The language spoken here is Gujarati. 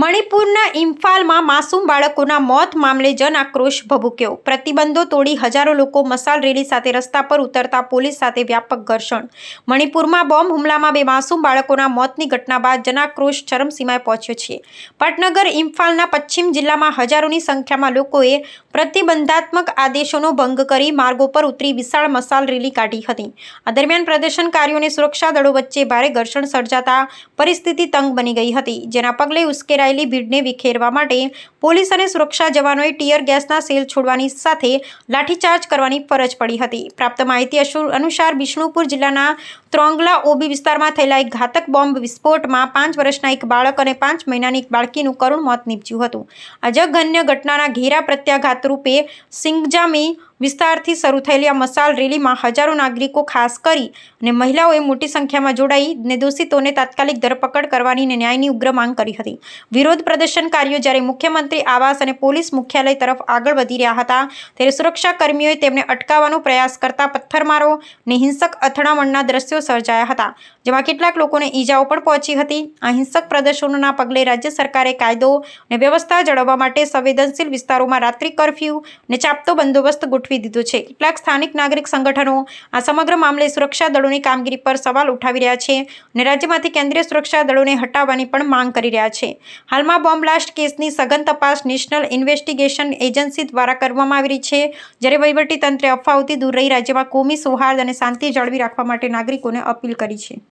મણિપુરના ઇમ્ફાલમાં માસૂમ બાળકોના મોત મામલે જન આક્રોશ ભભૂક્યો। પ્રતિબંધો તોડી હજારો લોકો મશાલ રેલી સાથે રસ્તા પર ઉતરતા પોલીસ સાથે વ્યાપક ઘર્ષણ। મણિપુરમાં બોમ્બ હુમલામાં 2 માસૂમ બાળકોના મોતની ઘટના બાદ જનાક્રોશ ચરમસીમાએ પહોંચ્યો છે। પાટનગર ઇમ્ફાલના પશ્ચિમ જિલ્લામાં હજારોની સંખ્યામાં લોકોએ પ્રતિબંધાત્મક આદેશોનો ભંગ કરી માર્ગો પર ઉતરી વિશાળ મશાલ રેલી કાઢી હતી। આ દરમિયાન પ્રદર્શનકારીઓ અને સુરક્ષા દળો વચ્ચે ભારે ઘર્ષણ સર્જાતા પરિસ્થિતિ તંગ બની ગઈ હતી, જેના પગલે ઉશ્કેરાયેલી ભીડને વિખેરવા માટે પોલીસ અને સુરક્ષા જવાનોએ ટીયર ગેસના સેલ છોડવાની સાથે લાઠીચાર્જ કરવાની ફરજ પડી હતી। પ્રાપ્ત માહિતી અનુસાર બિષ્ણુપુર જિલ્લાના ત્રોંગલા ઓબી વિસ્તારમાં થયેલા એક ઘાતક બોમ્બ વિસ્ફોટમાં 5 વર્ષના એક બાળક અને 5 મહિનાની એક બાળકીનું કરુણ મોત નીપજ્યું હતું। આ જઘન્ય ઘટનાના ઘેરા પ્રત્યાઘાત રૂપે સિંગજામી વિસ્તારથી શરૂ થયેલી આ મશાલ રેલીમાં હજારો નાગરિકો, ખાસ કરી અને મહિલાઓએ મોટી સંખ્યામાં જોડાઈને દોષિતોને તાત્કાલિક ધરપકડ કરવાની અને ન્યાયની ઉગ્ર માંગ કરી હતી। વિરોધ પ્રદર્શનકારીઓ જ્યારે મુખ્યમંત્રી આવાસ અને પોલીસ મુખ્યાલય તરફ આગળ વધી રહ્યા હતા, ત્યારે સુરક્ષા કર્મીઓએ તેમને અટકાવવાનો પ્રયાસ કરતા પથ્થરમારો અને હિંસક અથડામણના દ્રશ્યો સર્જાયા હતા, જેમાં કેટલાક લોકોને ઈજાઓ પણ પહોંચી હતી। આ હિંસક પ્રદર્શનોના પગલે રાજ્ય સરકારે કાયદો અને વ્યવસ્થા જાળવવા માટે સંવેદનશીલ વિસ્તારોમાં રાત્રિ કર્ફ્યુ અને ચાંપતો બંદોબસ્ત ગોઠવી દીધો છે। કેટલાક સ્થાનિક નાગરિક સંગઠનો આ સમગ્ર મામલે સુરક્ષા દળોની કામગીરી પર સવાલ ઉઠાવી રહ્યા છે અને રાજ્યમાંથી કેન્દ્રીય સુરક્ષા દળોને હટાવવાની પણ માંગ કરી રહ્યા છે। હાલમાં બોમ્બ બ્લાસ્ટ કેસની સઘન તપાસ નેશનલ ઇન્વેસ્ટિગેશન એજન્સી દ્વારા કરવામાં આવી રહી છે, જ્યારે વહીવટીતંત્રે અફવાઓથી દૂર રહી રાજ્યમાં કોમી સૌહાર્દ અને શાંતિ જાળવી રાખવા માટે નાગરિકોને અપીલ કરી છે।